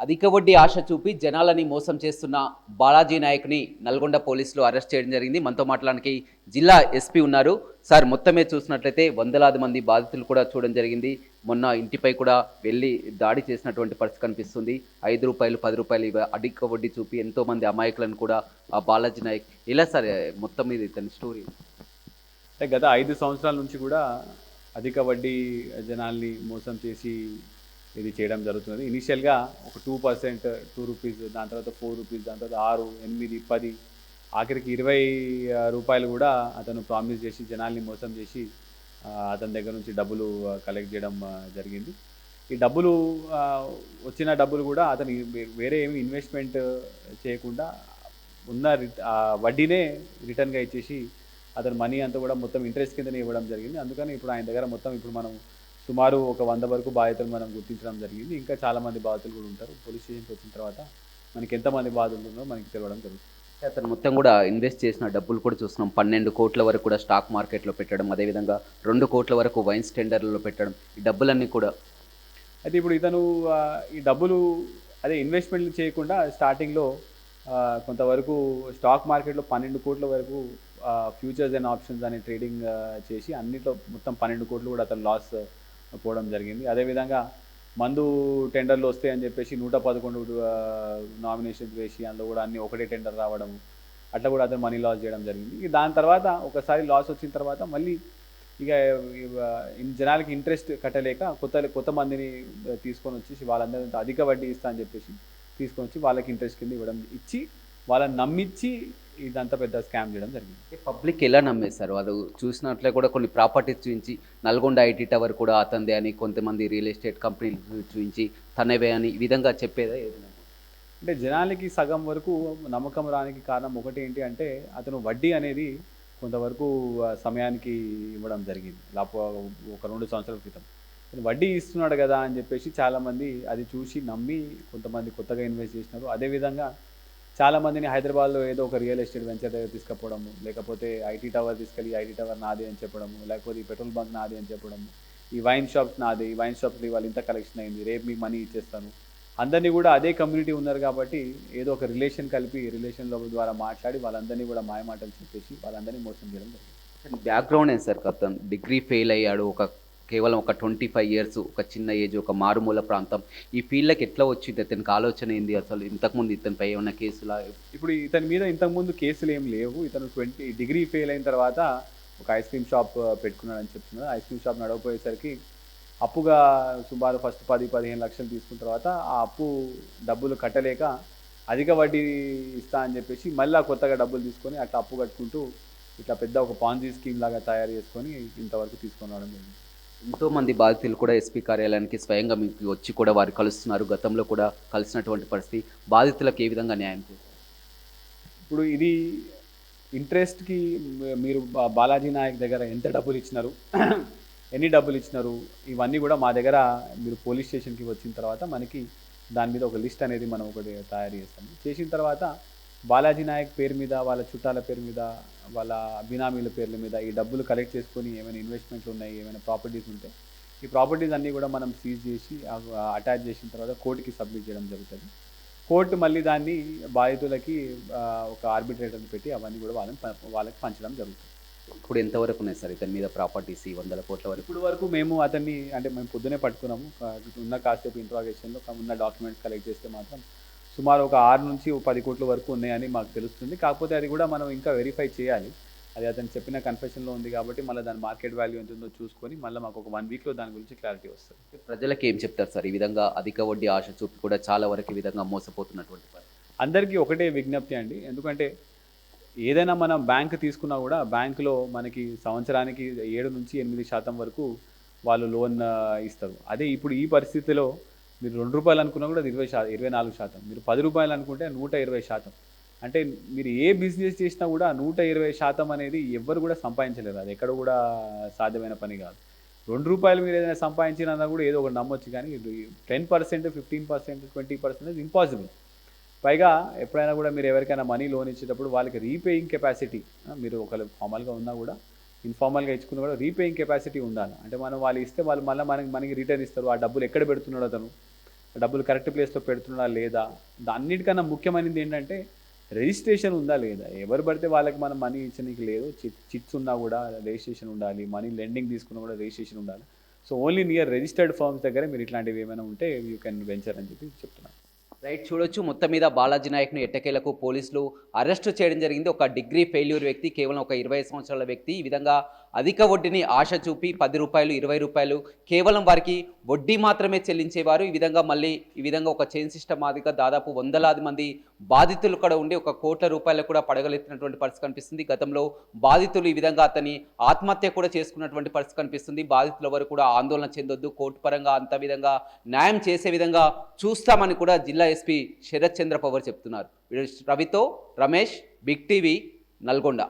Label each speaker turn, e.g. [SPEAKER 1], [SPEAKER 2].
[SPEAKER 1] అధిక వడ్డీ ఆశ చూపి జనాలని మోసం చేస్తున్న బాలాజీ నాయక్ని నల్గొండ పోలీసులు అరెస్ట్ చేయడం జరిగింది. మనతో మాట్లాడడానికి జిల్లా ఎస్పీ ఉన్నారు. సార్, మొత్తమే చూసినట్లయితే వందలాది మంది బాధితులు కూడా చూడడం జరిగింది. మొన్న ఇంటిపై కూడా వెళ్ళి దాడి చేసినటువంటి పరిస్థితి కనిపిస్తుంది. రూ. 5, రూ. 10 అధిక వడ్డీ చూపి ఎంతోమంది అమాయకులను కూడా ఆ బాలాజీ నాయక్ ఎలా సార్ మొత్తం మీద ఇతని స్టోరీ?
[SPEAKER 2] అంటే గత 5 సంవత్సరాల నుంచి కూడా అధిక వడ్డీ జనాల్ని మోసం చేసి ఇది చేయడం జరుగుతున్నది. ఇనీషియల్గా ఒక 2%, రూ. 2, దాని తర్వాత రూ. 4, దాని తర్వాత 6, 8, 10, ఆఖరికి రూపాయలు కూడా అతను ప్రామిస్ చేసి జనాల్ని మోసం చేసి అతని దగ్గర నుంచి డబ్బులు కలెక్ట్ చేయడం జరిగింది. ఈ డబ్బులు వచ్చిన డబ్బులు కూడా అతను వేరే ఏమి ఇన్వెస్ట్మెంట్ చేయకుండా ఉన్న వడ్డీనే రిటర్న్గా ఇచ్చేసి అతని మనీ అంతా కూడా మొత్తం ఇంట్రెస్ట్ కిందనే ఇవ్వడం జరిగింది. అందుకని ఇప్పుడు ఆయన దగ్గర మొత్తం మనం సుమారు ఒక 100 వరకు బాధితులు మనం గుర్తించడం జరిగింది. ఇంకా చాలామంది బాధితులు కూడా ఉంటారు. పోలీస్ స్టేషన్కి వచ్చిన తర్వాత మనకి ఎంతమంది బాధితులు ఉన్నారో మనకి తెలవడం జరుగుతుంది.
[SPEAKER 1] అతను మొత్తం కూడా ఇన్వెస్ట్ చేసిన డబ్బులు కూడా చూస్తున్నాం. 12 కోట్ల వరకు కూడా స్టాక్ మార్కెట్లో పెట్టడం, అదేవిధంగా 2 కోట్ల వరకు వైన్స్ టెండర్లలో పెట్టడం, ఈ డబ్బులన్నీ కూడా.
[SPEAKER 2] అయితే ఇప్పుడు ఇతను ఈ డబ్బులు ఇన్వెస్ట్మెంట్లు చేయకుండా స్టార్టింగ్లో కొంతవరకు స్టాక్ మార్కెట్లో 12 కోట్ల వరకు ఫ్యూచర్స్ అండ్ ఆప్షన్స్ అనే ట్రేడింగ్ చేసి అన్నిట్లో మొత్తం 12 కోట్లు కూడా అతను లాస్ పోవడం జరిగింది. అదేవిధంగా మందు టెండర్లు వస్తాయని చెప్పేసి 111 నామినేషన్స్ వేసి అందులో కూడా అన్ని ఒకటే టెండర్ రావడం, అట్లా కూడా అతను మనీ లాస్ చేయడం జరిగింది. దాని తర్వాత ఒకసారి లాస్ వచ్చిన తర్వాత మళ్ళీ ఇక జనాలకి ఇంట్రెస్ట్ కట్టలేక కొత్త మందిని తీసుకొని వచ్చేసి వాళ్ళందరూ అధిక వడ్డీ ఇస్తా అని చెప్పేసి తీసుకొని వచ్చి వాళ్ళకి ఇంట్రెస్ట్ కింద ఇచ్చి వాళ్ళని నమ్మించి ఇదంతా పెద్ద స్కామ్ చేయడం జరిగింది.
[SPEAKER 1] పబ్లిక్ ఎలా నమ్మేశారు? వాళ్ళు చూసినట్లే కూడా కొన్ని ప్రాపర్టీస్ చూపించి నల్గొండ ఐటీ టవర్ కూడా అతందే అని, కొంతమంది రియల్ ఎస్టేట్ కంపెనీలు చూపించి తనవే అని ఈ విధంగా చెప్పేదా ఏదైనా?
[SPEAKER 2] అంటే జనాలకి సగం వరకు నమ్మకం రానికి కారణం ఒకటి ఏంటి అంటే అతను వడ్డీ అనేది కొంతవరకు సమయానికి ఇవ్వడం జరిగింది. ఒక 2 సంవత్సరాల క్రితం వడ్డీ ఇస్తున్నాడు కదా అని చెప్పేసి చాలామంది అది చూసి నమ్మి కొంతమంది కొత్తగా ఇన్వెస్ట్ చేసినారు. అదేవిధంగా చాలామందిని హైదరాబాద్లో ఏదో ఒక రియల్ ఎస్టేట్ వెంచర్ దగ్గర తీసుకుపోవడము, లేకపోతే ఐటీ టవర్ తీసుకెళ్ళి ఐటీ టవర్ నాది అని చెప్పడము, లేకపోతే ఈ పెట్రోల్ బంక్ నాది అని చెప్పడము, ఈ వైన్ షాప్స్ నాది, ఈ వైన్ షాప్స్ వాళ్ళు ఇంత కలెక్షన్ అయింది, రేపు మీకు మనీ ఇచ్చేస్తాను. అందరినీ కూడా అదే కమ్యూనిటీ ఉన్నారు కాబట్టి ఏదో ఒక రిలేషన్ కలిపి రిలేషన్ల ద్వారా మాట్లాడి వాళ్ళందరినీ కూడా మాయమాటలు చెప్పేసి వాళ్ళందరినీ మోసం చేయడం జరిగింది.
[SPEAKER 1] బ్యాక్గ్రౌండ్ ఏం సార్? అతను డిగ్రీ ఫెయిల్ అయ్యాడు, కేవలం ఒక 25 ఇయర్స్, ఒక చిన్న ఏజ్, ఒక మారుమూల ప్రాంతం. ఈ ఫీల్డ్కి ఎట్లా వచ్చింది? అతనికి ఆలోచన ఏంది అసలు? ఇంతకుముందు ఇతనిపై ఏమైనా కేసులా?
[SPEAKER 2] ఇప్పుడు ఇతని మీద ఇంతకుముందు కేసులు ఏం లేవు. ఇతను డిగ్రీ ఫెయిల్ అయిన తర్వాత ఒక ఐస్ క్రీమ్ షాప్ పెట్టుకున్నాడని చెప్తున్నారు. ఐస్ క్రీమ్ షాప్ నడవపోయేసరికి అప్పుగా సుమారు ఫస్ట్ 10-15 లక్షలు తీసుకున్న తర్వాత ఆ అప్పు డబ్బులు కట్టలేక అధిక వడ్డీ ఇస్తా అని చెప్పేసి మళ్ళీ కొత్తగా డబ్బులు తీసుకొని అట్లా అప్పు కట్టుకుంటూ ఇట్లా పెద్ద ఒక పాన్జీ స్కీమ్ లాగా తయారు చేసుకొని ఇంతవరకు తీసుకొని రావడం జరిగింది.
[SPEAKER 1] ఎంతోమంది బాధితులు కూడా ఎస్పీ కార్యాలయానికి స్వయంగా మీకు వచ్చి కూడా వారు కలుస్తున్నారు. గతంలో కూడా కలిసినటువంటి పరిస్థితి. బాధితులకు ఏ విధంగా న్యాయం చేస్తారు?
[SPEAKER 2] ఇప్పుడు ఇది ఇంట్రెస్ట్కి మీరు బాలాజీ నాయక్ దగ్గర ఎంత డబ్బులు ఇచ్చినారు, ఎన్ని డబ్బులు ఇచ్చినారు, ఇవన్నీ కూడా మా దగ్గర మీరు పోలీస్ స్టేషన్కి వచ్చిన తర్వాత మనకి దాని మీద ఒక లిస్ట్ అనేది మనం ఒకటి తయారు చేస్తాము. చేసిన తర్వాత బాలాజీ నాయక్ పేరు మీద, వాళ్ళ చుట్టాల పేరు మీద, వాళ్ళ బినామీల పేర్ల మీద ఈ డబ్బులు కలెక్ట్ చేసుకొని ఏమైనా ఇన్వెస్ట్మెంట్లు ఉన్నాయి, ఏమైనా ప్రాపర్టీస్ ఉంటే ఈ ప్రాపర్టీస్ అన్నీ కూడా మనం సీజ్ చేసి అటాచ్ చేసిన తర్వాత కోర్టుకి సబ్మిట్ చేయడం జరుగుతుంది. కోర్టు మళ్ళీ దాన్ని బాధితులకి ఒక ఆర్బిట్రేటర్ని పెట్టి అవన్నీ కూడా వాళ్ళకి పంచడం జరుగుతుంది.
[SPEAKER 1] ఇప్పుడు ఎంతవరకు ఉన్నాయి సార్ ఇతని మీద ప్రాపర్టీస్? 100 కోట్ల వరకు.
[SPEAKER 2] ఇప్పుడు వరకు మేము అతన్ని మేము పొద్దునే పట్టుకున్నాము. ఉన్న కాసేపు ఇంట్రాగేషన్లో ఉన్న డాక్యుమెంట్స్ కలెక్ట్ చేస్తే మాత్రం సుమారు ఒక 6 నుంచి 10 కోట్ల వరకు ఉన్నాయని మాకు తెలుస్తుంది. కాకపోతే అది కూడా మనం ఇంకా వెరిఫై చేయాలి. అది అతను చెప్పిన కన్ఫెషన్లో ఉంది కాబట్టి మళ్ళీ దాని మార్కెట్ వాల్యూ ఎంత ఉందో చూసుకొని మళ్ళీ మాకు ఒక 1 వీక్లో దాని గురించి క్లారిటీ వస్తుంది.
[SPEAKER 1] ప్రజలకు ఏం చెప్తారు సార్? ఈ విధంగా అధిక వడ్డీ ఆశ చూపి కూడా చాలా వరకు ఈ విధంగా మోసపోతున్నటువంటి పని.
[SPEAKER 2] అందరికీ ఒకటే విజ్ఞప్తి అండి. ఎందుకంటే ఏదైనా మనం బ్యాంక్ తీసుకున్నా కూడా బ్యాంకులో మనకి సంవత్సరానికి 7 నుంచి 8% వరకు వాళ్ళు లోన్ ఇస్తారు. అదే ఇప్పుడు ఈ పరిస్థితిలో మీరు ₹2 అనుకున్నా కూడా 24%, మీరు ₹10 అనుకుంటే 120%. అంటే మీరు ఏ బిజినెస్ చేసినా కూడా 120% అనేది ఎవ్వరు కూడా సంపాదించలేరు. అది ఎక్కడ కూడా సాధ్యమైన పని కాదు. ₹2 మీరు ఏదైనా సంపాదించినా కూడా ఏదో ఒకటి నమ్మొచ్చు, కానీ 10%, 15%, 20% ఇంపాసిబుల్. పైగా ఎప్పుడైనా కూడా మీరు ఎవరికైనా మనీ లోన్ ఇచ్చేటప్పుడు వాళ్ళకి రీపేయింగ్ కెపాసిటీ, మీరు ఒకవేళ ఫార్మల్గా ఉన్నా కూడా ఇన్ఫార్మల్గా ఇచ్చుకున్నా కూడా రీపేయింగ్ కెపాసిటీ ఉండాలి. అంటే మనం వాళ్ళు ఇస్తే వాళ్ళు మళ్ళీ మనకి రిటర్న్ ఇస్తారు. ఆ డబ్బులు ఎక్కడ పెడుతున్నాడు అతను, డబ్బులు కరెక్ట్ ప్లేస్లో పెడుతున్నాడా లేదా, అన్నిటికన్నా ముఖ్యమైనది ఏంటంటే రిజిస్ట్రేషన్ ఉందా లేదా. ఎవరు పడితే వాళ్ళకి మనం మనీ ఇచ్చడానికి లేదు. చిట్స్ ఉన్నా కూడా రిజిస్ట్రేషన్ ఉండాలి, మనీ లెండింగ్ తీసుకున్నా కూడా రిజిస్ట్రేషన్ ఉండాలి. So only near registered firms దగ్గర మీరు ఇట్లాంటివి ఏమైనా ఉంటే యూ కెన్ వెంచర్ అని చెప్పి చెప్తున్నాను.
[SPEAKER 1] రైట్, చూడొచ్చు మొత్తం మీద బాలాజీ నాయక్ను ఎట్టకేలకు పోలీసులు అరెస్టు చేయడం జరిగింది. ఒక డిగ్రీ ఫెయిల్యూర్ వ్యక్తి, కేవలం ఒక 20 సంవత్సరాల వ్యక్తి ఈ విధంగా అధిక వడ్డీని ఆశ చూపి 10 రూపాయలు 20 రూపాయలు కేవలం వారికి వడ్డీ మాత్రమే చెల్లించేవారు. ఈ విధంగా ఒక చైన్ సిస్టమ్ మాదిరిగా దాదాపు వందలాది మంది బాధితులు కూడా ఉండి 1 కోట్ల రూపాయలు కూడా పడగలెత్తినటువంటి పరిస్థితి కనిపిస్తుంది. గతంలో బాధితులు ఈ విధంగా అతని ఆత్మహత్య కూడా చేసుకున్నటువంటి పరిస్థితి కనిపిస్తుంది. బాధితులు ఎవరు కూడా ఆందోళన చెందొద్దు, కోర్టు పరంగా అంత విధంగా న్యాయం చేసే విధంగా చూస్తామని కూడా జిల్లా ఎస్పీ శరత్ చంద్ర పవార్ చెప్తున్నారు. రవితో రమేష్, బిగ్ టీవీ, నల్గొండ.